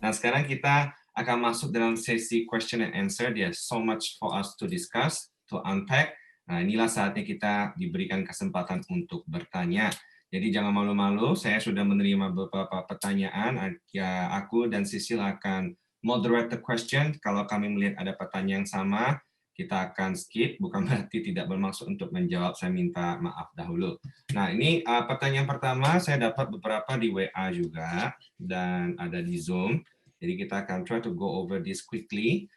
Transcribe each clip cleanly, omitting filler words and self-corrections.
Nah, sekarang kita akan masuk dalam sesi question and answer. There's so much for us to discuss, to unpack. Nah, inilah saatnya kita diberikan kesempatan untuk bertanya. Jadi jangan malu-malu, saya sudah menerima beberapa pertanyaan. Ya, aku dan Sisil akan moderate the question. Kalau kami melihat ada pertanyaan yang sama, kita akan skip, bukan berarti tidak bermaksud untuk menjawab, saya minta maaf dahulu. Nah, ini pertanyaan pertama, saya dapat beberapa di WA juga, dan ada di Zoom. Jadi kita akan try to go over this quickly.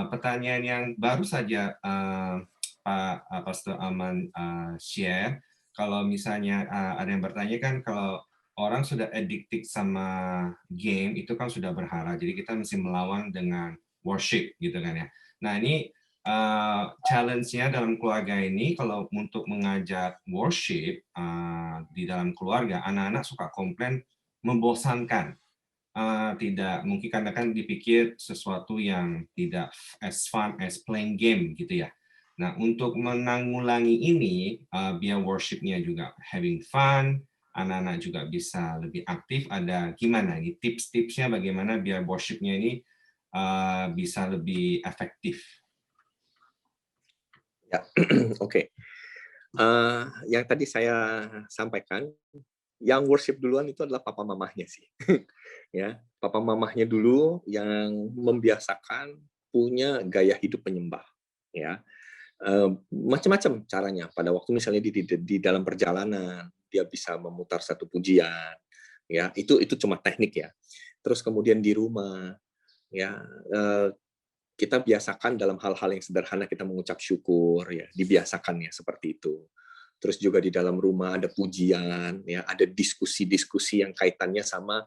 Pertanyaan yang baru saja Pak Pastor Aman share, kalau misalnya ada yang bertanya kan kalau orang sudah addicted sama game itu kan sudah berhala, jadi kita mesti melawan dengan worship gitu kan ya. Nah ini challenge-nya dalam keluarga ini kalau untuk mengajak worship di dalam keluarga, anak-anak suka komplain membosankan. Tidak mungkin karena kan dipikir sesuatu yang tidak as fun as playing game gitu ya. Nah, untuk menanggulangi ini, biar worship-nya juga having fun, anak-anak juga bisa lebih aktif, ada gimana nih tips-tipsnya bagaimana biar worship-nya ini bisa lebih efektif? Ya, oke. Yang tadi saya sampaikan, yang worship duluan itu adalah papa mamahnya sih. Ya, papa mamahnya dulu yang membiasakan punya gaya hidup penyembah, ya. Macam-macam caranya. Pada waktu misalnya di dalam perjalanan, dia bisa memutar satu pujian, ya, itu cuma teknik ya. Terus kemudian di rumah, ya, kita biasakan dalam hal-hal yang sederhana kita mengucap syukur, ya, dibiasakan ya seperti itu. Terus juga di dalam rumah ada pujian, ya, ada diskusi-diskusi yang kaitannya sama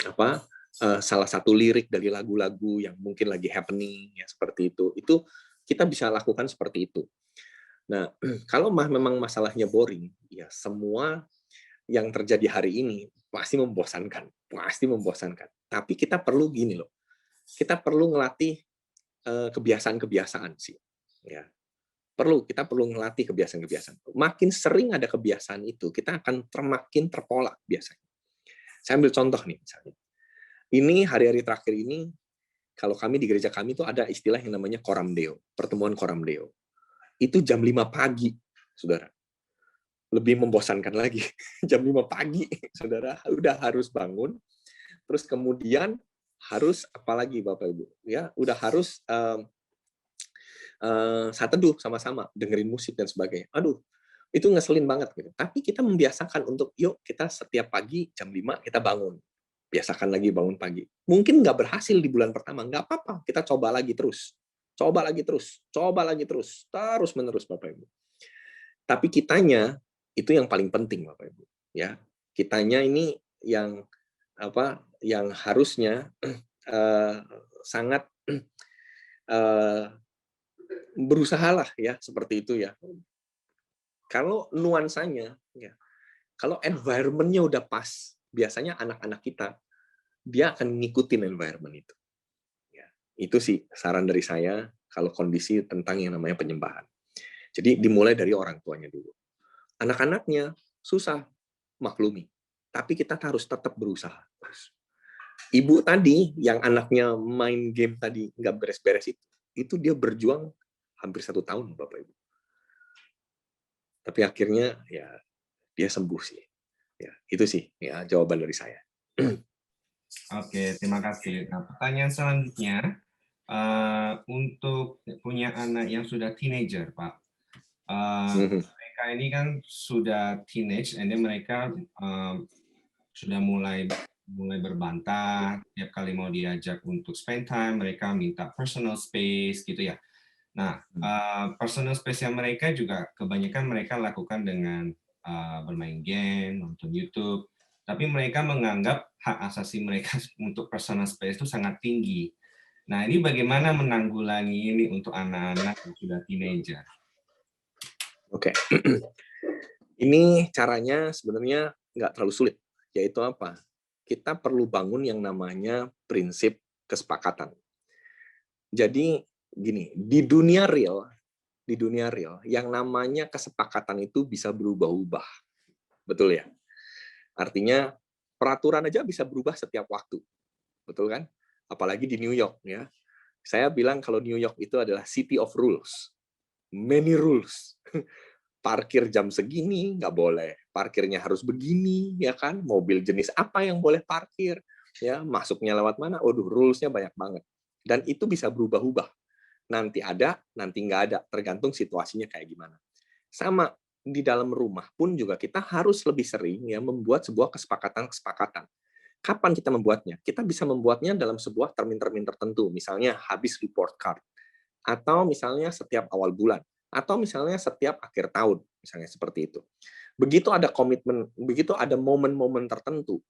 apa salah satu lirik dari lagu-lagu yang mungkin lagi happening, ya seperti itu. Itu kita bisa lakukan seperti itu. Nah, kalau memang masalahnya boring, ya semua yang terjadi hari ini pasti membosankan, pasti membosankan. Tapi kita perlu gini loh, kita perlu ngelatih kebiasaan-kebiasaan sih, ya. Kita perlu ngelatih kebiasaan-kebiasaan. Makin sering ada kebiasaan itu, kita akan makin terpola biasanya. Saya ambil contoh nih misalnya. Ini hari-hari terakhir ini, kalau kami di gereja kami itu ada istilah yang namanya Coram Deo, pertemuan Coram Deo. Itu jam 5 pagi, saudara. Lebih membosankan lagi. Jam 5 pagi, saudara, udah harus bangun, terus kemudian harus apalagi Bapak Ibu, ya, udah harus saat teduh sama-sama, dengerin musik dan sebagainya. Aduh, itu ngeselin banget gitu. Tapi kita membiasakan untuk yuk kita setiap pagi jam 5 kita bangun. Biasakan lagi bangun pagi. Mungkin nggak berhasil di bulan pertama, nggak apa-apa. Kita coba lagi terus. Coba lagi terus. Coba lagi terus. Terus menerus Bapak Ibu. Tapi kitanya itu yang paling penting Bapak Ibu. Ya, kitanya ini yang apa? Yang harusnya sangat berusahalah ya seperti itu ya. Kalau nuansanya, ya, kalau environment-nya udah pas, biasanya anak-anak kita dia akan ngikutin environment itu. Ya, itu sih saran dari saya kalau kondisi tentang yang namanya penyembahan. Jadi dimulai dari orang tuanya dulu. Anak-anaknya susah maklumi, tapi kita harus tetap berusaha. Ibu tadi yang anaknya main game tadi nggak beres-beres itu dia berjuang hampir 1 tahun, Bapak Ibu. Tapi akhirnya ya dia sembuh sih. Ya, itu sih ya jawaban dari saya. Oke, terima kasih. Nah, pertanyaan selanjutnya, untuk punya anak yang sudah teenager, Pak. Mereka ini kan sudah teenage, and then mereka sudah mulai berbantah, tiap kali mau diajak untuk spend time, mereka minta personal space gitu ya. Nah, personal space yang mereka juga kebanyakan mereka lakukan dengan bermain game, nonton YouTube, tapi mereka menganggap hak asasi mereka untuk personal space itu sangat tinggi. Nah, ini bagaimana menanggulangi ini untuk anak-anak yang sudah teenager? Oke. Ini caranya sebenarnya nggak terlalu sulit, yaitu apa? Kita perlu bangun yang namanya prinsip kesepakatan. Jadi gini, di dunia real, yang namanya kesepakatan itu bisa berubah-ubah. Betul ya? Artinya peraturan aja bisa berubah setiap waktu, betul kan? Apalagi di New York ya. Saya bilang kalau New York itu adalah city of rules, many rules. Parkir jam segini nggak boleh, parkirnya harus begini, ya kan? Mobil jenis apa yang boleh parkir, ya masuknya lewat mana? Waduh, rules-nya banyak banget. Dan itu bisa berubah-ubah. Nanti ada, nanti nggak ada, tergantung situasinya kayak gimana. Sama di dalam rumah pun juga kita harus lebih sering ya membuat sebuah kesepakatan-kesepakatan. Kapan kita membuatnya? Kita bisa membuatnya dalam sebuah termin-termin tertentu, misalnya habis report card, atau misalnya setiap awal bulan, atau misalnya setiap akhir tahun, misalnya seperti itu. Begitu ada komitmen, begitu ada momen-momen tertentu,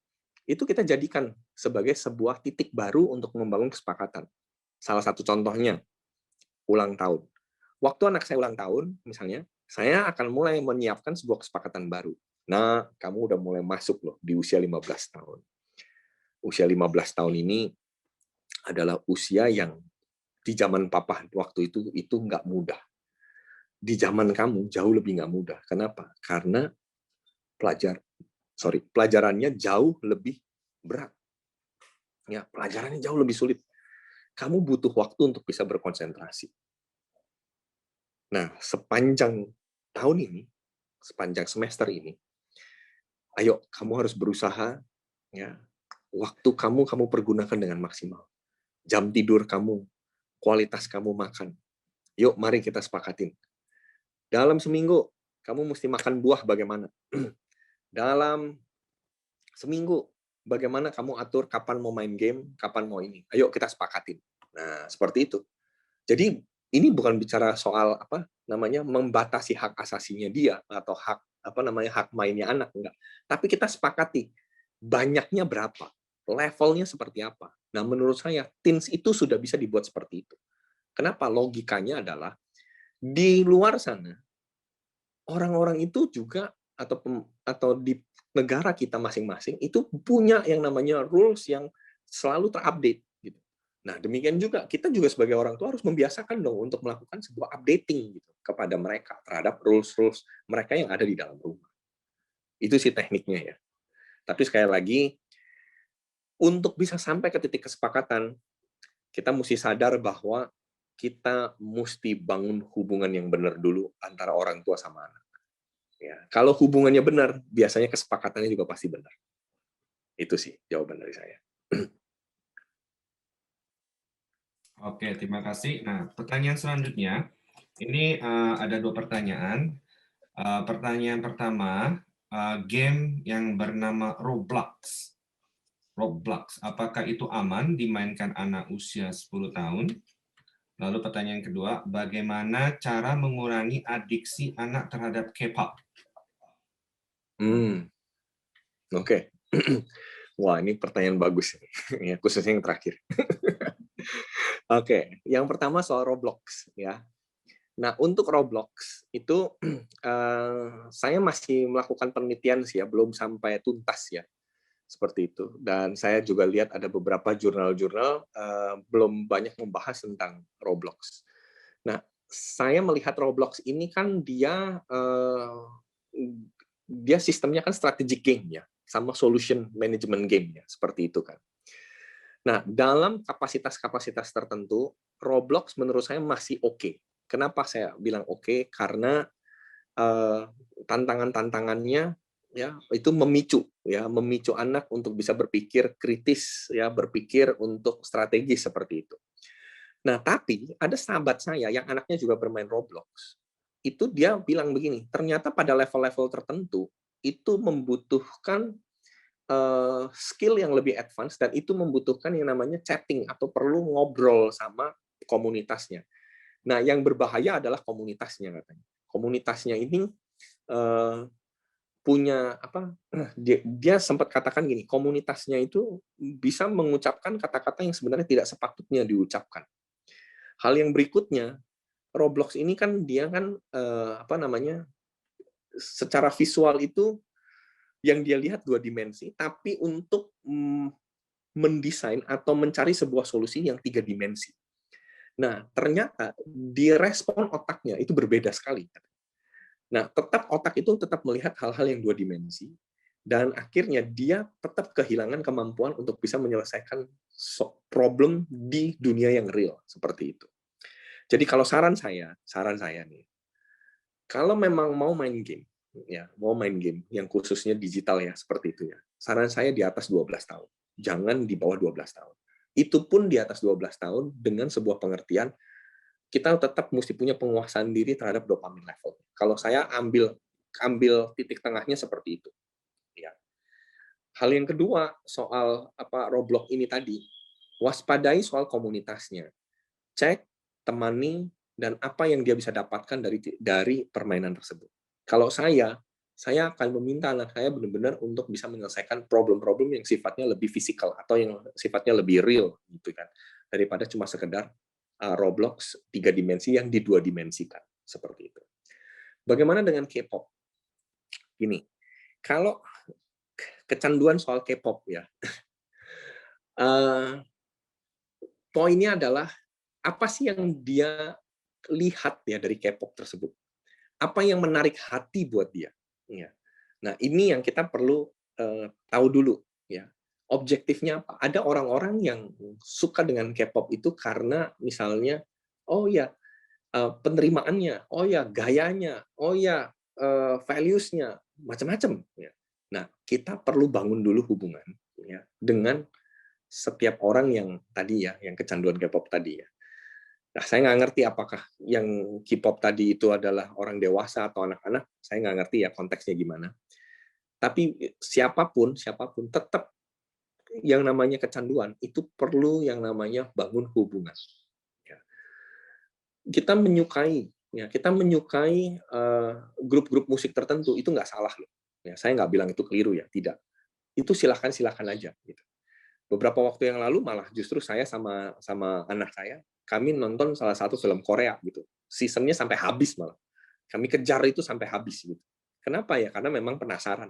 itu kita jadikan sebagai sebuah titik baru untuk membangun kesepakatan. Salah satu contohnya, ulang tahun. Waktu anak saya ulang tahun, misalnya, saya akan mulai menyiapkan sebuah kesepakatan baru. Nah, kamu udah mulai masuk loh di usia 15 tahun. Usia 15 tahun ini adalah usia yang di zaman papa waktu itu nggak mudah. Di zaman kamu jauh lebih nggak mudah. Kenapa? Karena pelajarannya jauh lebih berat. Ya, pelajarannya jauh lebih sulit. Kamu butuh waktu untuk bisa berkonsentrasi. Nah, sepanjang tahun ini, sepanjang semester ini, ayo kamu harus berusaha, ya, waktu kamu pergunakan dengan maksimal. Jam tidur kamu, kualitas kamu makan. Yuk, mari kita sepakatin. Dalam seminggu, kamu mesti makan buah bagaimana? Dalam seminggu, bagaimana kamu atur kapan mau main game, kapan mau ini. Ayo kita sepakatin. Nah, seperti itu. Jadi ini bukan bicara soal apa namanya membatasi hak asasinya dia atau hak mainnya anak, enggak. Tapi kita sepakati banyaknya berapa, levelnya seperti apa. Nah, menurut saya teens itu sudah bisa dibuat seperti itu. Kenapa? Logikanya adalah di luar sana orang-orang itu juga atau di negara kita masing-masing itu punya yang namanya rules yang selalu terupdate gitu. Nah, demikian juga kita juga sebagai orang tua harus membiasakan dong untuk melakukan sebuah updating gitu kepada mereka terhadap rules-rules mereka yang ada di dalam rumah. Itu sih tekniknya ya. Tapi sekali lagi untuk bisa sampai ke titik kesepakatan, kita mesti sadar bahwa kita mesti bangun hubungan yang benar dulu antara orang tua sama anak. Ya, kalau hubungannya benar, biasanya kesepakatannya juga pasti benar. Itu sih jawaban dari saya. Oke, terima kasih. Nah, pertanyaan selanjutnya, ini ada 2 pertanyaan. Pertanyaan pertama, game yang bernama Roblox. Roblox, apakah itu aman dimainkan anak usia 10 tahun? Lalu pertanyaan kedua, bagaimana cara mengurangi adiksi anak terhadap K-pop? Oke. Wah, ini pertanyaan bagus ya, khususnya yang terakhir. Oke, yang pertama soal Roblox ya. Nah, untuk Roblox itu saya masih melakukan penelitian sih ya, belum sampai tuntas ya. Seperti itu. Dan saya juga lihat ada beberapa jurnal-jurnal belum banyak membahas tentang Roblox. Nah, saya melihat Roblox ini kan dia sistemnya kan strategic game ya, sama solution management game ya, seperti itu kan. Nah, dalam kapasitas-kapasitas tertentu, Roblox menurut saya masih oke. Kenapa saya bilang oke? Karena tantangan-tantangannya ya itu memicu anak untuk bisa berpikir kritis ya, berpikir untuk strategi seperti itu. Nah, tapi ada sahabat saya yang anaknya juga bermain Roblox. Itu dia bilang begini, ternyata pada level-level tertentu itu membutuhkan skill yang lebih advance dan itu membutuhkan yang namanya chatting atau perlu ngobrol sama komunitasnya. Nah, yang berbahaya adalah komunitasnya katanya. Komunitasnya ini punya apa? Dia sempat katakan gini, komunitasnya itu bisa mengucapkan kata-kata yang sebenarnya tidak sepatutnya diucapkan. Hal yang berikutnya, Roblox ini kan dia kan apa namanya? Secara visual itu yang dia lihat 2 dimensi, tapi untuk mendesain atau mencari sebuah solusi yang 3 dimensi. Nah, ternyata di respon otaknya itu berbeda sekali. Nah, tetap otak itu tetap melihat hal-hal yang 2 dimensi, dan akhirnya dia tetap kehilangan kemampuan untuk bisa menyelesaikan problem di dunia yang real seperti itu. Jadi kalau saran saya nih, kalau memang mau main game, ya mau main game yang khususnya digital ya seperti itu ya, saran saya di atas 12 tahun, jangan di bawah 12 tahun. Itu pun di atas 12 tahun dengan sebuah pengertian kita tetap mesti punya penguasaan diri terhadap dopamin level. Kalau saya ambil titik tengahnya seperti itu. Ya. Hal yang kedua soal Roblox ini tadi, waspadai soal komunitasnya. Cek, temani, dan apa yang dia bisa dapatkan dari permainan tersebut. Kalau saya akan meminta anak saya benar-benar untuk bisa menyelesaikan problem-problem yang sifatnya lebih fisikal atau yang sifatnya lebih real gitu kan, daripada cuma sekedar Roblox 3 dimensi yang di 2 dimensikan seperti itu. Bagaimana dengan K-pop? Gini, kalau kecanduan soal K-pop ya, poinnya adalah apa sih yang dia lihat ya dari K-pop tersebut? Apa yang menarik hati buat dia? Ya. Nah, ini yang kita perlu tahu dulu ya. Objektifnya apa? Ada orang-orang yang suka dengan K-pop itu karena misalnya, oh ya, penerimaannya, oh ya, gayanya, oh ya, values-nya, macam-macam. Ya. Nah, kita perlu bangun dulu hubungan ya dengan setiap orang yang tadi ya, yang kecanduan K-pop tadi ya. Nah, saya nggak ngerti apakah yang K-pop tadi itu adalah orang dewasa atau anak-anak. Saya nggak ngerti ya konteksnya gimana. Tapi siapapun tetap yang namanya kecanduan itu perlu yang namanya bangun hubungan. Ya. Kita menyukai grup-grup musik tertentu itu nggak salah loh. Ya, saya nggak bilang itu keliru ya, tidak. Itu silakan aja. Gitu. Beberapa waktu yang lalu malah justru saya sama anak saya, kami nonton salah satu film Korea gitu. Seasonnya sampai habis malah. Kami kejar itu sampai habis gitu. Kenapa ya? Karena memang penasaran.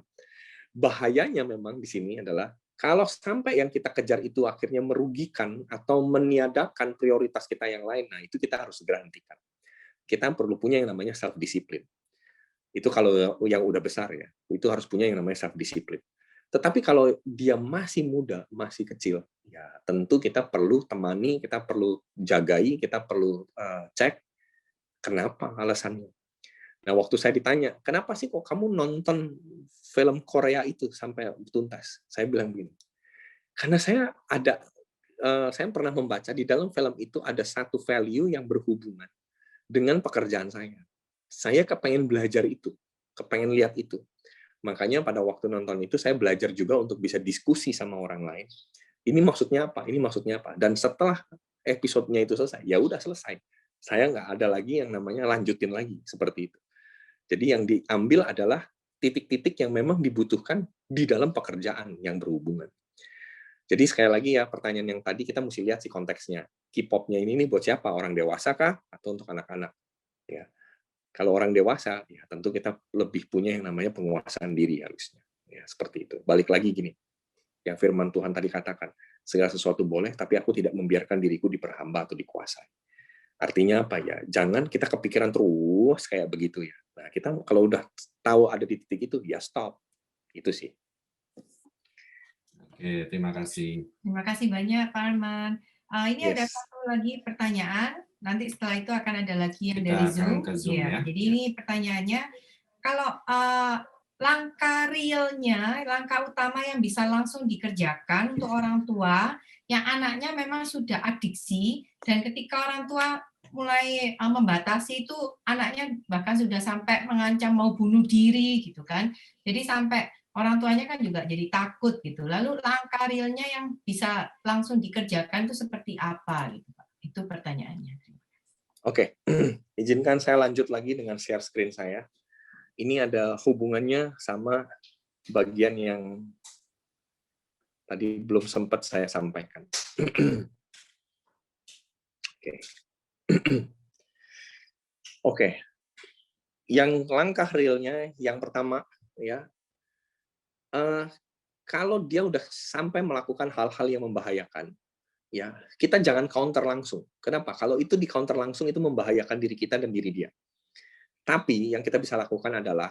Bahayanya memang di sini adalah kalau sampai yang kita kejar itu akhirnya merugikan atau meniadakan prioritas kita yang lain, nah itu kita harus segera hentikan. Kita perlu punya yang namanya self discipline. Itu kalau yang udah besar ya, itu harus punya yang namanya self discipline. Tetapi kalau dia masih muda, masih kecil, ya tentu kita perlu temani, kita perlu jagai, kita perlu cek kenapa alasannya. Nah, waktu saya ditanya, kenapa sih kok kamu nonton film Korea itu sampai tuntas? Saya bilang begini, karena saya pernah membaca di dalam film itu ada satu value yang berhubungan dengan pekerjaan saya. Saya kepengen belajar itu, kepengen lihat itu. Makanya pada waktu nonton itu saya belajar juga untuk bisa diskusi sama orang lain. Ini maksudnya apa? Ini maksudnya apa? Dan setelah episodenya itu selesai, ya udah selesai. Saya nggak ada lagi yang namanya lanjutin lagi seperti itu. Jadi yang diambil adalah titik-titik yang memang dibutuhkan di dalam pekerjaan yang berhubungan. Jadi sekali lagi ya pertanyaan yang tadi kita mesti lihat sih konteksnya. K-pop-nya ini nih buat siapa? Orang dewasa kah atau untuk anak-anak? Ya. Kalau orang dewasa, ya tentu kita lebih punya yang namanya penguasaan diri harusnya. Ya, seperti itu. Balik lagi gini, yang firman Tuhan tadi katakan, segala sesuatu boleh, tapi aku tidak membiarkan diriku diperhamba atau dikuasai. Artinya apa ya? Jangan kita kepikiran terus kayak begitu ya. Nah, kita kalau udah tahu ada di titik itu, ya stop. Itu sih. Oke, terima kasih. Terima kasih banyak, Pak Arman. Ini ada satu lagi pertanyaan. Nanti setelah itu akan ada lagi yang Kita dari akan Zoom. ke Zoom ya. Jadi ini pertanyaannya, kalau langkah realnya, langkah utama yang bisa langsung dikerjakan untuk orang tua yang anaknya memang sudah adiksi, dan ketika orang tua mulai membatasi itu, anaknya bahkan sudah sampai mengancam mau bunuh diri gitu kan. Jadi sampai orang tuanya kan juga jadi takut gitu. Lalu langkah realnya yang bisa langsung dikerjakan itu seperti apa gitu, Pak? Itu pertanyaannya. Oke, izinkan saya lanjut lagi dengan share screen saya. Ini ada hubungannya sama bagian yang tadi belum sempat saya sampaikan. Oke. Oke. Yang langkah realnya yang pertama ya, kalau dia udah sampai melakukan hal-hal yang membahayakan, ya kita jangan counter langsung. Kenapa? Kalau itu di counter langsung itu membahayakan diri kita dan diri dia. Tapi yang kita bisa lakukan adalah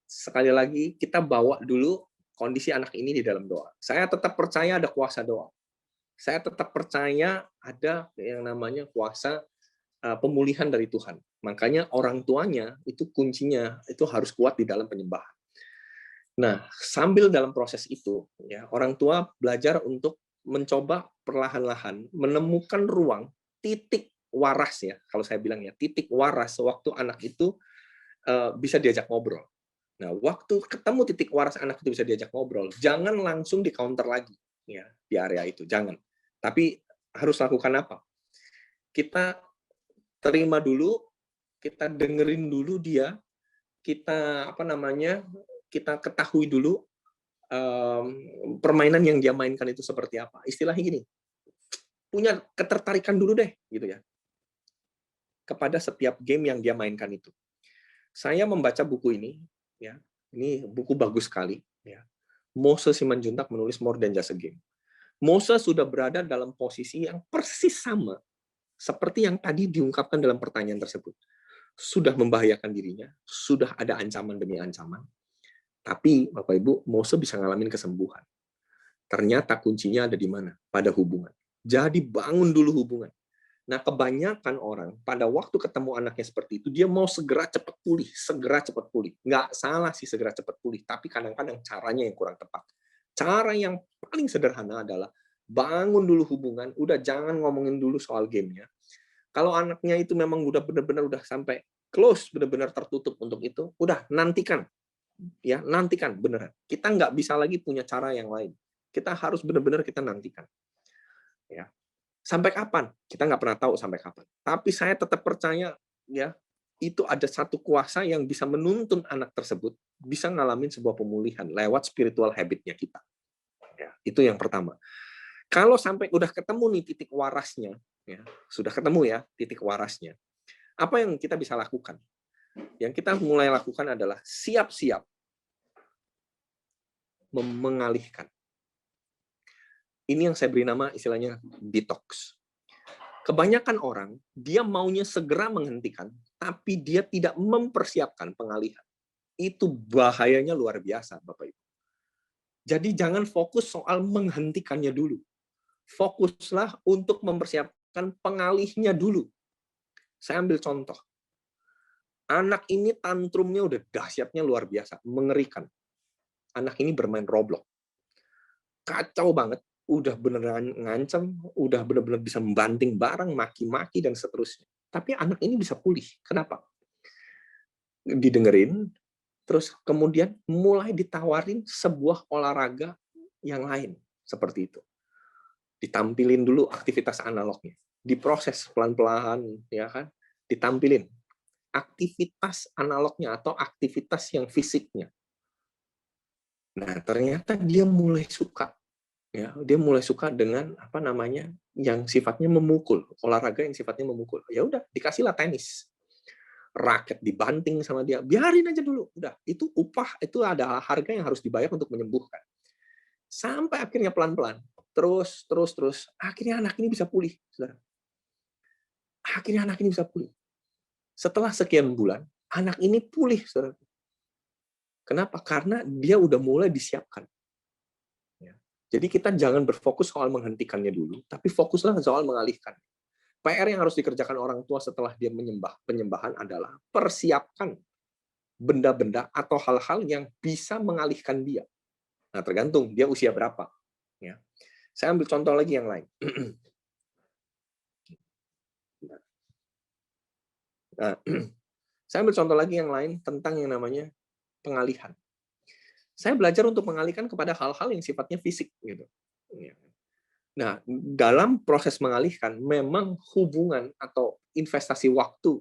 sekali lagi kita bawa dulu kondisi anak ini di dalam doa. Saya tetap percaya ada kuasa doa. Saya tetap percaya ada yang namanya kuasa pemulihan dari Tuhan. Makanya orang tuanya itu kuncinya itu harus kuat di dalam penyembahan. Nah, sambil dalam proses itu, ya orang tua belajar untuk mencoba perlahan-lahan menemukan ruang titik waras ya, kalau saya bilang ya titik waras waktu anak itu bisa diajak ngobrol. Nah, waktu ketemu titik waras anak itu bisa diajak ngobrol, jangan langsung di counter lagi ya di area itu, jangan. Tapi harus lakukan apa? Kita terima dulu, kita dengerin dulu dia, kita kita ketahui dulu permainan yang dia mainkan itu seperti apa. Istilahnya gini, punya ketertarikan dulu deh, gitu ya, kepada setiap game yang dia mainkan itu. Saya membaca buku ini, ya, ini buku bagus sekali. Ya. Mose Simanjuntak menulis More Than Just a Game. Mose sudah berada dalam posisi yang persis sama seperti yang tadi diungkapkan dalam pertanyaan tersebut. Sudah membahayakan dirinya, sudah ada ancaman demi ancaman. Tapi, Bapak Ibu, Mose bisa ngalamin kesembuhan. Ternyata kuncinya ada di mana? Pada hubungan. Jadi bangun dulu hubungan. Nah, kebanyakan orang pada waktu ketemu anaknya seperti itu, dia mau segera cepat pulih, segera cepat pulih. Nggak salah sih segera cepat pulih, tapi kadang-kadang caranya yang kurang tepat. Cara yang paling sederhana adalah bangun dulu hubungan, udah jangan ngomongin dulu soal gamenya. Kalau anaknya itu memang udah benar-benar udah sampai close, benar-benar tertutup untuk itu, udah nantikan. Ya, nantikan beneran. Kita nggak bisa lagi punya cara yang lain. Kita harus benar-benar kita nantikan. Ya. Sampai kapan? Kita nggak pernah tahu sampai kapan. Tapi saya tetap percaya, ya, itu ada satu kuasa yang bisa menuntun anak tersebut bisa ngalamin sebuah pemulihan lewat spiritual habit-nya kita. Ya, itu yang pertama. Kalau sampai udah ketemu nih titik warasnya, ya, sudah ketemu ya titik warasnya. Apa yang kita bisa lakukan? Yang kita mulai lakukan adalah siap-siap mengalihkan. Ini yang saya beri nama istilahnya detox. Kebanyakan orang, dia maunya segera menghentikan, tapi dia tidak mempersiapkan pengalihan. Itu bahayanya luar biasa, Bapak Ibu. Jadi jangan fokus soal menghentikannya dulu. Fokuslah untuk mempersiapkan pengalihnya dulu. Saya ambil contoh. Anak ini tantrumnya udah dahsyatnya luar biasa, mengerikan. Anak ini bermain Roblox. Kacau banget, udah beneran ngancam, udah bener-bener bisa membanting barang, maki-maki, dan seterusnya. Tapi anak ini bisa pulih. Kenapa? Didengerin, terus kemudian mulai ditawarin sebuah olahraga yang lain, seperti itu. Ditampilin dulu aktivitas analognya. Diproses pelan-pelan, ya kan? Ditampilin aktivitas analognya atau aktivitas yang fisiknya. Nah, ternyata dia mulai suka. Ya, dia mulai suka dengan yang sifatnya memukul, olahraga yang sifatnya memukul. Ya udah, dikasihlah tenis. Raket dibanting sama dia, biarin aja dulu. Udah, itu upah, itu ada harga yang harus dibayar untuk menyembuhkan. Sampai akhirnya pelan-pelan, terus, akhirnya anak ini bisa pulih, Saudara. Akhirnya anak ini bisa pulih. Setelah sekian bulan, anak ini pulih, Saudara. Kenapa? Karena dia udah mulai disiapkan. Jadi kita jangan berfokus soal menghentikannya dulu, tapi fokuslah soal mengalihkan. PR yang harus dikerjakan orang tua setelah dia penyembahan adalah persiapkan benda-benda atau hal-hal yang bisa mengalihkan dia. Nah, tergantung dia usia berapa. Ya. Saya ambil contoh lagi yang lain. Nah, saya ambil contoh lagi yang lain tentang yang namanya pengalihan. Saya belajar untuk mengalihkan kepada hal-hal yang sifatnya fisik, gitu. Nah, dalam proses mengalihkan, memang hubungan atau investasi waktu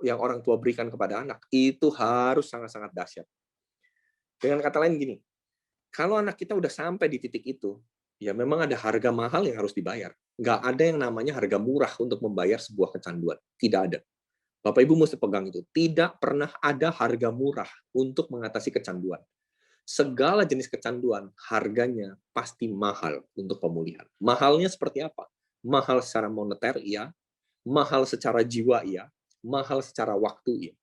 yang orang tua berikan kepada anak itu harus sangat-sangat dahsyat. Dengan kata lain gini, kalau anak kita udah sampai di titik itu, ya memang ada harga mahal yang harus dibayar. Nggak ada yang namanya harga murah untuk membayar sebuah kecanduan. Tidak ada. Bapak Ibu mesti pegang itu. Tidak pernah ada harga murah untuk mengatasi kecanduan. Segala jenis kecanduan, harganya pasti mahal untuk pemulihan. Mahalnya seperti apa? Mahal secara moneter, iya. Mahal secara jiwa, iya. Mahal secara waktu, iya.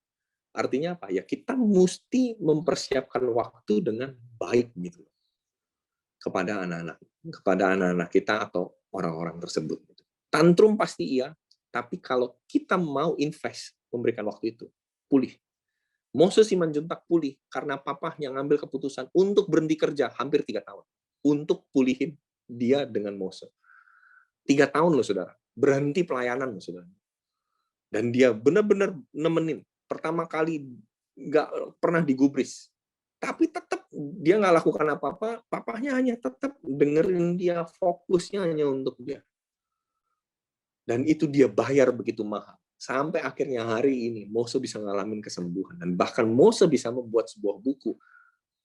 Artinya apa? Ya kita mesti mempersiapkan waktu dengan baik, gitu. kepada anak-anak kita atau orang-orang tersebut. Tantrum pasti iya, tapi kalau kita mau invest memberikan waktu itu, pulih. Mose Simanjuntak pulih karena papahnya ngambil keputusan untuk berhenti kerja hampir 3 tahun untuk pulihin dia dengan Mose. 3 tahun loh saudara, berhenti pelayanan loh saudara. Dan dia benar-benar nemenin. Pertama kali nggak pernah digubris, tapi tetap dia nggak lakukan apa-apa, papahnya hanya tetap dengerin dia, fokusnya hanya untuk dia. Dan itu dia bayar begitu mahal. Sampai akhirnya hari ini Mose bisa ngalamin kesembuhan. Dan bahkan Mose bisa membuat sebuah buku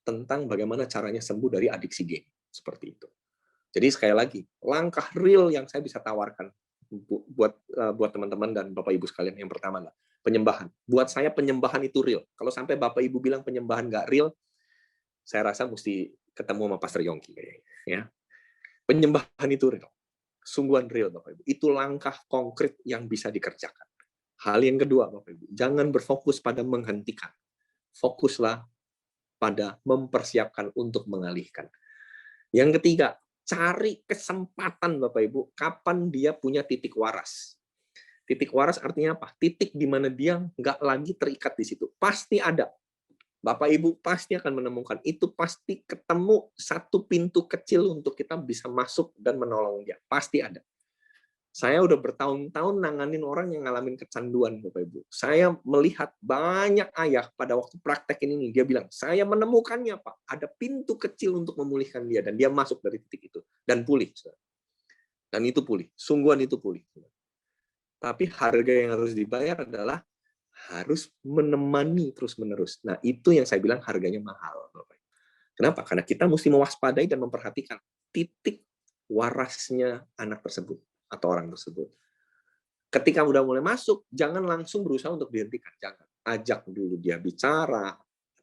tentang bagaimana caranya sembuh dari adiksi game. Seperti itu. Jadi sekali lagi, langkah real yang saya bisa tawarkan buat teman-teman dan Bapak Ibu sekalian, yang pertama adalah penyembahan. Buat saya penyembahan itu real. Kalau sampai Bapak Ibu bilang penyembahan nggak real, saya rasa mesti ketemu sama Pastor Yongki kayaknya. Ya. Penyembahan itu real. Sungguhan real Bapak Ibu. Itu langkah konkret yang bisa dikerjakan. Hal yang kedua, Bapak Ibu, jangan berfokus pada menghentikan. Fokuslah pada mempersiapkan untuk mengalihkan. Yang ketiga, cari kesempatan, Bapak Ibu, kapan dia punya titik waras. Titik waras artinya apa? Titik di mana dia nggak lagi terikat di situ. Pasti ada. Bapak Ibu pasti akan menemukan. Itu pasti ketemu satu pintu kecil untuk kita bisa masuk dan menolong dia. Pasti ada. Saya udah bertahun-tahun nanganin orang yang ngalamin kecanduan, Bapak Ibu. Saya melihat banyak ayah pada waktu praktek ini, dia bilang, saya menemukannya, Pak. Ada pintu kecil untuk memulihkan dia, dan dia masuk dari titik itu. Dan pulih. Dan itu pulih. Sungguhan itu pulih. Tapi harga yang harus dibayar adalah harus menemani terus-menerus. Nah, itu yang saya bilang harganya mahal, Bapak Ibu. Kenapa? Karena kita mesti mewaspadai dan memperhatikan titik warasnya anak tersebut atau orang tersebut. Ketika udah mulai masuk, jangan langsung berusaha untuk dihentikan. Jangan. Ajak dulu dia bicara,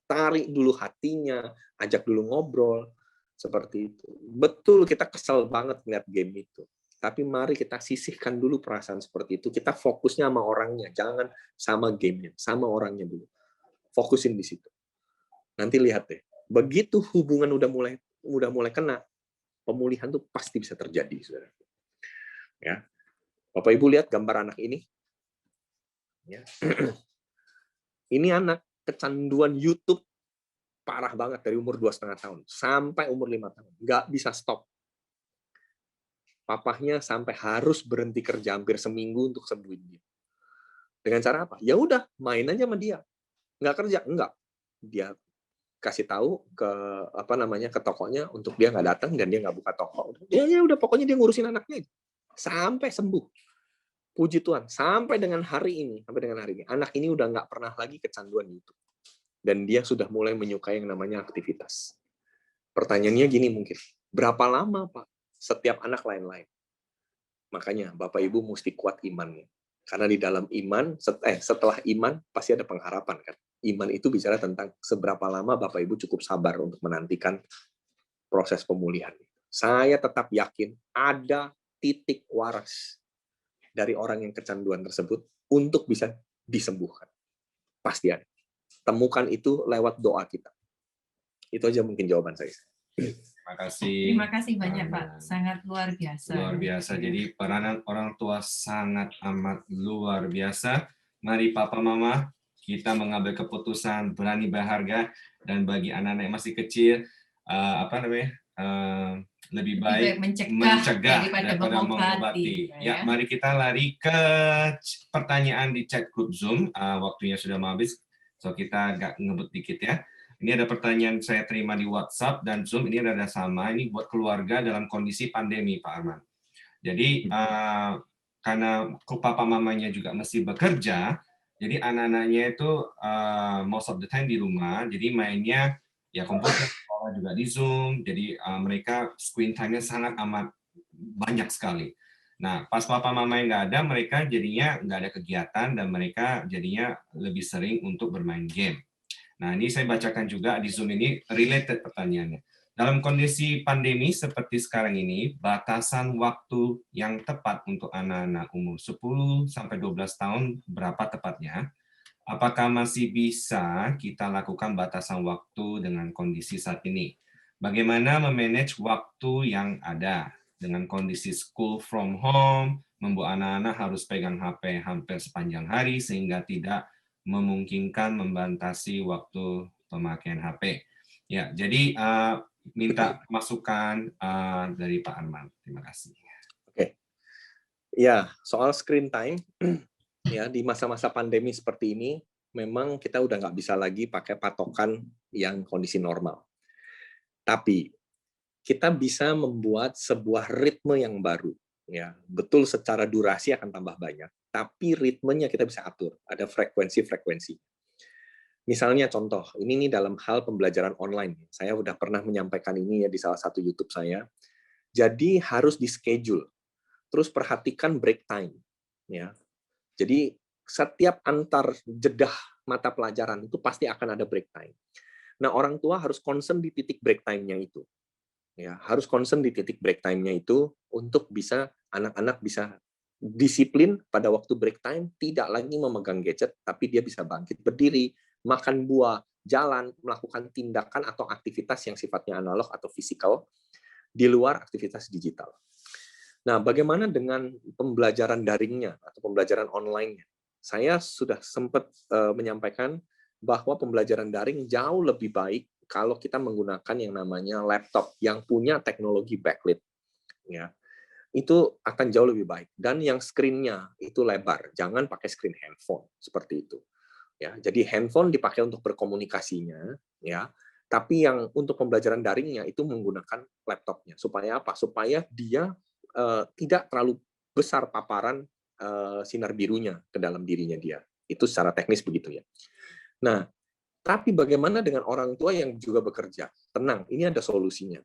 tarik dulu hatinya, ajak dulu ngobrol, seperti itu. Betul kita kesel banget ngeliat game itu. Tapi mari kita sisihkan dulu perasaan seperti itu. Kita fokusnya sama orangnya, jangan sama gamenya, sama orangnya dulu. Fokusin di situ. Nanti lihat deh, begitu hubungan udah mulai kena, pemulihan tuh pasti bisa terjadi, saudara. Ya, Bapak Ibu lihat gambar anak ini. Ya. Ini anak kecanduan YouTube parah banget dari umur 2,5 tahun sampai umur 5 tahun. Nggak bisa stop. Papahnya sampai harus berhenti kerja hampir seminggu untuk sembuhin dia. Dengan cara apa? Ya udah, main aja sama dia. Nggak kerja? Enggak. Dia kasih tahu ke ke tokonya untuk dia nggak datang dan dia nggak buka toko. Ya udah, pokoknya dia ngurusin anaknya sampai sembuh. Puji Tuhan, sampai dengan hari ini, anak ini udah nggak pernah lagi kecanduan YouTube. Dan dia sudah mulai menyukai yang namanya aktivitas. Pertanyaannya gini mungkin, berapa lama Pak setiap anak lain-lain? Makanya Bapak Ibu mesti kuat imannya. Karena di dalam iman, setelah iman pasti ada pengharapan kan. Iman itu bicara tentang seberapa lama Bapak Ibu cukup sabar untuk menantikan proses pemulihan. Saya tetap yakin ada titik waras dari orang yang kecanduan tersebut untuk bisa disembuhkan. Pasti ada. Temukan itu lewat doa kita. Itu aja mungkin jawaban saya. Terima kasih. Terima kasih banyak, Pak. Sangat luar biasa. Luar biasa. Jadi peranan orang tua sangat amat luar biasa. Mari Papa Mama, kita mengambil keputusan berani berharga, dan bagi anak-anak yang masih kecil, lebih baik mencegah daripada mengobati. Ya, mari kita lari ke pertanyaan di chat group Zoom. Waktunya sudah mau habis, so kita agak ngebut dikit ya. Ini ada pertanyaan saya terima di WhatsApp dan Zoom. Ini ada sama. Ini buat keluarga dalam kondisi pandemi, Pak Arman. Jadi karena papa mamanya juga mesti bekerja, jadi anak-anaknya itu most of the time di rumah. Jadi mainnya ya komputer, juga di Zoom, jadi mereka screen time-nya sangat amat banyak sekali. Nah, pas papa mama yang nggak ada, mereka jadinya nggak ada kegiatan dan mereka jadinya lebih sering untuk bermain game. Nah, ini saya bacakan juga di Zoom ini related pertanyaannya. Dalam kondisi pandemi seperti sekarang ini, batasan waktu yang tepat untuk anak-anak umur 10 sampai 12 tahun berapa tepatnya? Apakah masih bisa kita lakukan batasan waktu dengan kondisi saat ini? bagaimana memanage waktu yang ada dengan kondisi school from home, membuat anak-anak harus pegang HP hampir sepanjang hari sehingga tidak memungkinkan membatasi waktu pemakaian HP. Ya, jadi minta masukan dari Pak Arman. Terima kasih. Oke. Ya, soal screen time, ya di masa-masa pandemi seperti ini, memang kita udah nggak bisa lagi pakai patokan yang kondisi normal. Tapi kita bisa membuat sebuah ritme yang baru. Ya, betul secara durasi akan tambah banyak, tapi ritmenya kita bisa atur. Ada frekuensi-frekuensi. Misalnya contoh, ini nih dalam hal pembelajaran online. Saya udah pernah menyampaikan ini ya di salah satu YouTube saya. Jadi harus di schedule. Terus perhatikan break time. Ya. Jadi setiap antar jedah mata pelajaran itu pasti akan ada break time. Nah, orang tua harus concern di titik break time-nya itu. Ya, harus concern di titik break time-nya itu untuk bisa anak-anak bisa disiplin pada waktu break time, tidak lagi memegang gadget, tapi dia bisa bangkit berdiri, makan buah, jalan, melakukan tindakan atau aktivitas yang sifatnya analog atau fisikal di luar aktivitas digital. Nah, bagaimana dengan pembelajaran daringnya atau pembelajaran online-nya? Saya sudah sempat menyampaikan bahwa pembelajaran daring jauh lebih baik kalau kita menggunakan yang namanya laptop yang punya teknologi backlit. Ya, itu akan jauh lebih baik. Dan yang screen-nya itu lebar, jangan pakai screen handphone seperti itu. Ya, jadi handphone dipakai untuk berkomunikasinya, ya. Tapi yang untuk pembelajaran daringnya itu menggunakan laptopnya. Supaya apa? Supaya dia tidak terlalu besar paparan sinar birunya ke dalam dirinya dia. Itu secara teknis begitu ya. Nah, tapi bagaimana dengan orang tua yang juga bekerja? Tenang, ini ada solusinya.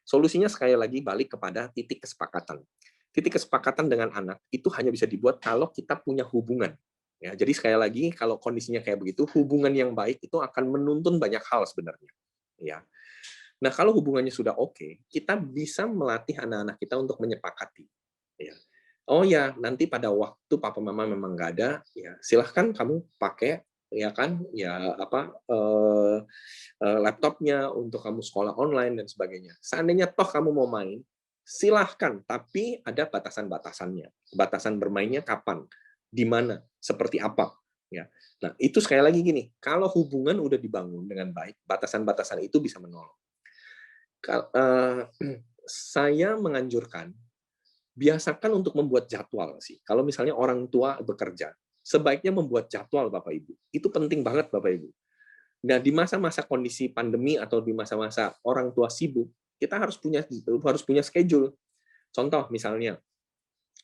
Solusinya sekali lagi balik kepada titik kesepakatan. Titik kesepakatan dengan anak itu hanya bisa dibuat kalau kita punya hubungan. Ya, jadi sekali lagi kalau kondisinya kayak begitu, hubungan yang baik itu akan menuntun banyak hal sebenarnya. Ya. Nah, kalau hubungannya sudah oke, kita bisa melatih anak-anak kita untuk menyepakati. Ya. Oh ya, nanti pada waktu papa mama memang nggak ada, ya silahkan kamu pakai ya kan, ya apa laptopnya untuk kamu sekolah online dan sebagainya. Seandainya toh kamu mau main, silahkan, tapi ada batasan-batasannya. Batasan bermainnya kapan, di mana, seperti apa. Ya. Nah, itu sekali lagi gini, kalau hubungan udah dibangun dengan baik, batasan-batasan itu bisa menolong. Saya menganjurkan biasakan untuk membuat jadwal sih. Kalau misalnya orang tua bekerja, sebaiknya membuat jadwal Bapak Ibu. Itu penting banget Bapak Ibu. Nah, di masa-masa kondisi pandemi atau di masa-masa orang tua sibuk, kita harus punya schedule. Contoh misalnya,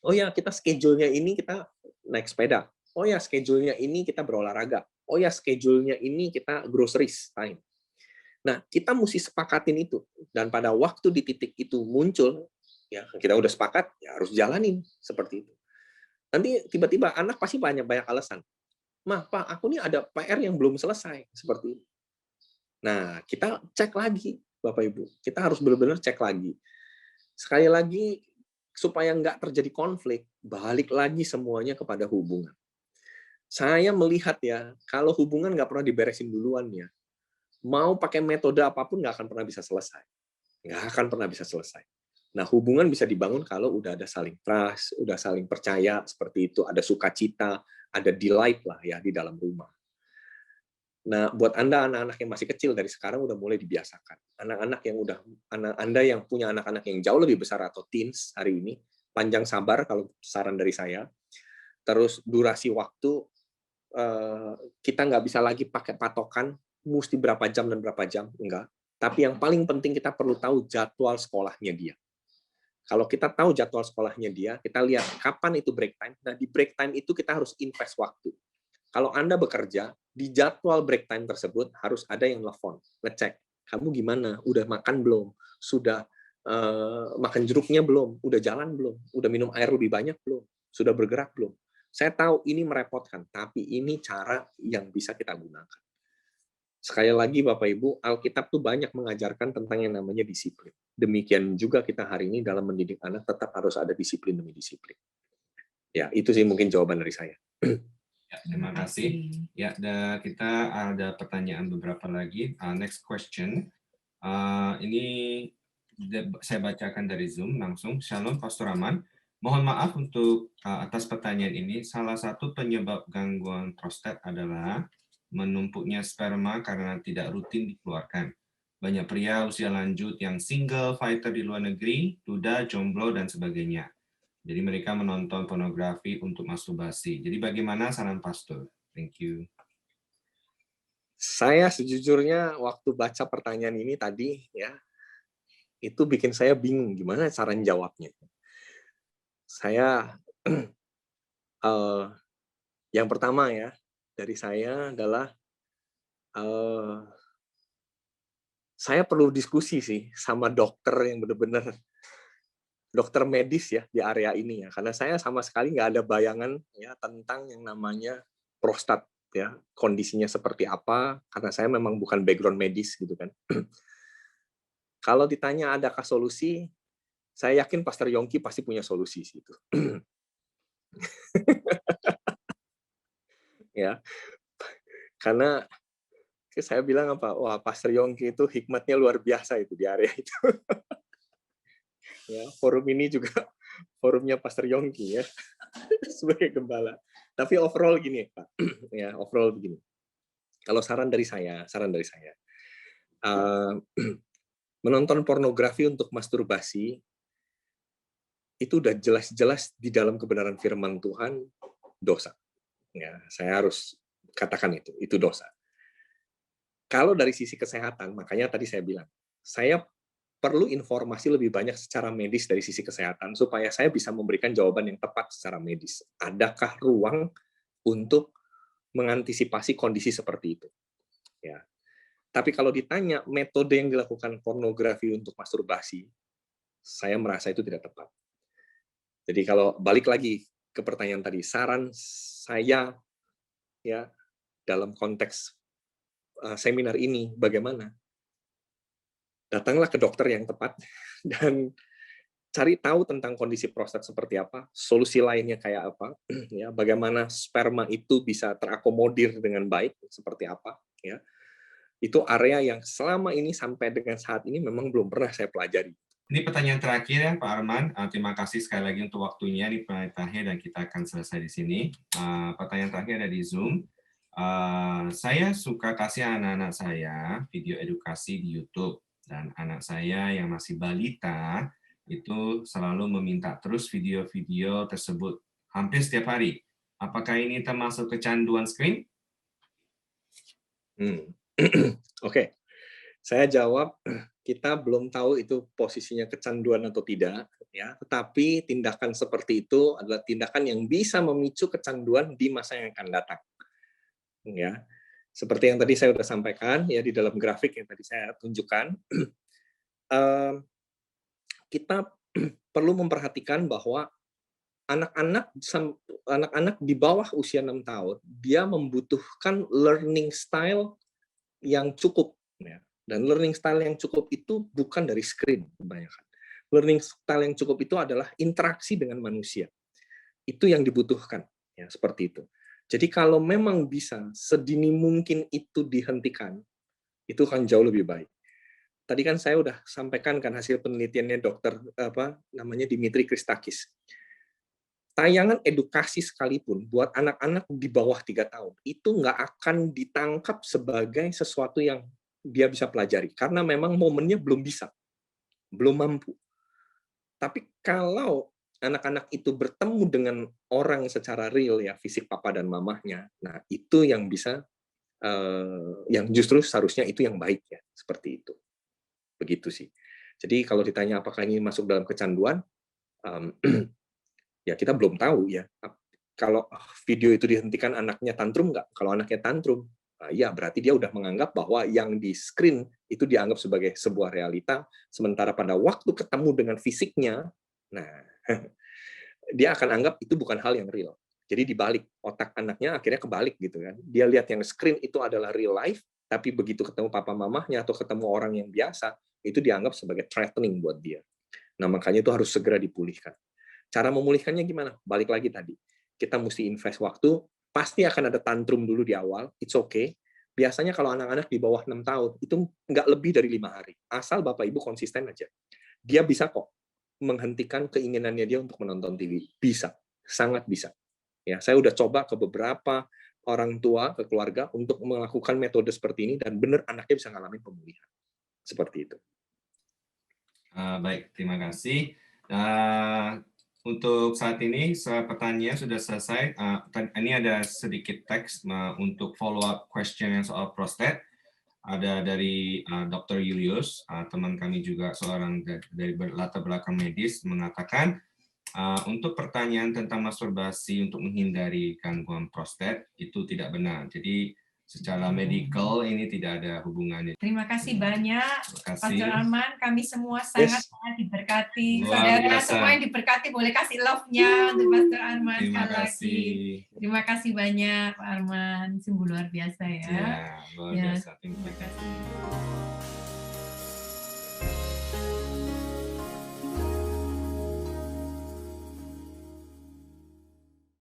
oh ya kita schedule-nya ini kita naik sepeda. Oh ya schedule-nya ini kita berolahraga. Oh ya schedule-nya ini kita groceries time. Nah, kita mesti sepakatin itu. Dan pada waktu di titik itu muncul, ya kita udah sepakat, ya harus jalanin seperti itu. Nanti tiba-tiba anak pasti banyak alasan. Mah, Pak, aku nih ada PR yang belum selesai seperti itu. Nah, kita cek lagi, Bapak Ibu. Kita harus benar-benar cek lagi. Sekali lagi, supaya nggak terjadi konflik, balik lagi semuanya kepada hubungan. Saya melihat ya, kalau hubungan nggak pernah diberesin duluan ya, mau pakai metode apapun nggak akan pernah bisa selesai. Nggak akan pernah bisa selesai. Nah, hubungan bisa dibangun kalau udah ada saling trust, udah saling percaya, seperti itu, ada sukacita, ada delight lah ya di dalam rumah. Nah, buat Anda anak-anak yang masih kecil dari sekarang udah mulai dibiasakan. Anda yang punya anak-anak yang jauh lebih besar atau teens hari ini, panjang sabar kalau saran dari saya. Terus durasi waktu kita nggak bisa lagi pakai patokan mesti berapa jam dan berapa jam, enggak. Tapi yang paling penting kita perlu tahu jadwal sekolahnya dia. Kalau kita tahu jadwal sekolahnya dia, kita lihat kapan itu break time. Nah, di break time itu kita harus invest waktu. Kalau Anda bekerja, di jadwal break time tersebut harus ada yang telepon, ngecek, kamu gimana? Udah makan belum? Sudah makan jeruknya belum? Udah jalan belum? Udah minum air lebih banyak belum? Sudah bergerak belum? Saya tahu ini merepotkan, tapi ini cara yang bisa kita gunakan. Sekali lagi Bapak Ibu, Alkitab tuh banyak mengajarkan tentang yang namanya disiplin. Demikian juga kita hari ini dalam mendidik anak tetap harus ada disiplin demi disiplin. Ya, itu sih mungkin jawaban dari saya. Ya, terima kasih. Ya, kita ada pertanyaan beberapa lagi. Next question. Ini saya bacakan dari Zoom langsung. Shalom, Pastor Aman. Mohon maaf untuk atas pertanyaan ini. Salah satu penyebab gangguan prostat adalah menumpuknya sperma karena tidak rutin dikeluarkan. Banyak pria usia lanjut yang single, fighter di luar negeri, duda, jomblo, dan sebagainya. Jadi mereka menonton pornografi untuk masturbasi. Jadi bagaimana saran pastor? Thank you. Saya sejujurnya waktu baca pertanyaan ini tadi ya, itu bikin saya bingung gimana cara jawabnya. Saya yang pertama ya dari saya adalah saya perlu diskusi sih sama dokter yang benar-benar dokter medis ya di area ini ya, karena saya sama sekali nggak ada bayangan ya tentang yang namanya prostat ya, kondisinya seperti apa, karena saya memang bukan background medis gitu kan. Kalau ditanya adakah solusi, saya yakin Pastor Yongki pasti punya solusi sih itu. Ya, karena saya bilang apa, wah Pastor Yongki itu hikmatnya luar biasa itu di area itu. Ya, forum ini juga forumnya Pastor Yongki ya sebagai gembala. Tapi overall gini Pak, ya overall begini. Kalau saran dari saya, menonton pornografi untuk masturbasi itu udah jelas-jelas di dalam kebenaran firman Tuhan dosa. Ya, saya harus katakan itu dosa. Kalau dari sisi kesehatan, makanya tadi saya bilang, saya perlu informasi lebih banyak secara medis dari sisi kesehatan supaya saya bisa memberikan jawaban yang tepat secara medis. Adakah ruang untuk mengantisipasi kondisi seperti itu? Ya. Tapi kalau ditanya metode yang dilakukan pornografi untuk masturbasi, saya merasa itu tidak tepat. Jadi kalau balik lagi ke pertanyaan tadi, saran saya ya dalam konteks seminar ini bagaimana? Datanglah ke dokter yang tepat dan cari tahu tentang kondisi prostat seperti apa, solusi lainnya kayak apa, ya, bagaimana sperma itu bisa terakomodir dengan baik seperti apa, ya. Itu area yang selama ini sampai dengan saat ini memang belum pernah saya pelajari. Ini pertanyaan terakhir ya Pak Arman. Terima kasih sekali lagi untuk waktunya di pertanyaan terakhir dan kita akan selesai di sini. Pertanyaan terakhir dari Zoom. Saya suka kasih anak-anak saya video edukasi di YouTube dan anak saya yang masih balita itu selalu meminta terus video-video tersebut hampir setiap hari. Apakah ini termasuk kecanduan screen? Oke. Saya jawab, kita belum tahu itu posisinya kecanduan atau tidak, ya. Tetapi tindakan seperti itu adalah tindakan yang bisa memicu kecanduan di masa yang akan datang. Ya, seperti yang tadi saya sudah sampaikan ya di dalam grafik yang tadi saya tunjukkan, kita perlu memperhatikan bahwa anak-anak di bawah usia 6 tahun dia membutuhkan learning style yang cukup. Ya. Dan learning style yang cukup itu bukan dari screen kebanyakan. Learning style yang cukup itu adalah interaksi dengan manusia. Itu yang dibutuhkan, ya seperti itu. Jadi kalau memang bisa sedini mungkin itu dihentikan, itu akan jauh lebih baik. Tadi kan saya udah sampaikan kan hasil penelitiannya dokter Dimitri Christakis. Tayangan edukasi sekalipun buat anak-anak di bawah 3 tahun itu nggak akan ditangkap sebagai sesuatu yang dia bisa pelajari karena memang momennya belum mampu. Tapi kalau anak-anak itu bertemu dengan orang secara real ya, fisik papa dan mamahnya, nah itu yang bisa yang justru seharusnya itu yang baik ya, seperti itu. Begitu sih. Jadi kalau ditanya apakah ini masuk dalam kecanduan, ya kita belum tahu ya. Kalau video itu dihentikan anaknya tantrum nggak? Kalau anaknya tantrum, ya berarti dia udah menganggap bahwa yang di screen itu dianggap sebagai sebuah realita, sementara pada waktu ketemu dengan fisiknya, nah dia akan anggap itu bukan hal yang real. Jadi dibalik, otak anaknya akhirnya kebalik gitu kan. Dia lihat yang screen itu adalah real life, tapi begitu ketemu papa mamahnya atau ketemu orang yang biasa, itu dianggap sebagai threatening buat dia. Nah makanya itu harus segera dipulihkan. Cara memulihkannya gimana? Balik lagi tadi, kita mesti invest waktu, pasti akan ada tantrum dulu di awal, it's okay, Biasanya kalau anak-anak di bawah 6 tahun, itu nggak lebih dari 5 hari. Asal Bapak Ibu konsisten aja. Dia bisa kok menghentikan keinginannya dia untuk menonton TV. Bisa, sangat bisa. Ya, saya udah coba ke beberapa orang tua, ke keluarga, untuk melakukan metode seperti ini, dan benar anaknya bisa ngalamin pemulihan. Seperti itu. Baik, terima kasih. Untuk saat ini, pertanyaan sudah selesai. Ini ada sedikit teks untuk follow-up question yang soal prostat. Ada dari Dr. Julius, teman kami juga seorang dari latar belakang medis, mengatakan untuk pertanyaan tentang masturbasi untuk menghindari gangguan prostat itu tidak benar. Jadi secara medical ini tidak ada hubungannya. Terima kasih banyak, Terima kasih. Pastor Arman. Kami semua sangat diberkati. Luar Saudara biasa. semua yang diberkati boleh kasih love-nya untuk Pastor Arman Terima sekali lagi. kasih. Terima kasih banyak, Pak Arman. Sungguh luar biasa ya. Ya, luar biasa. Terima kasih.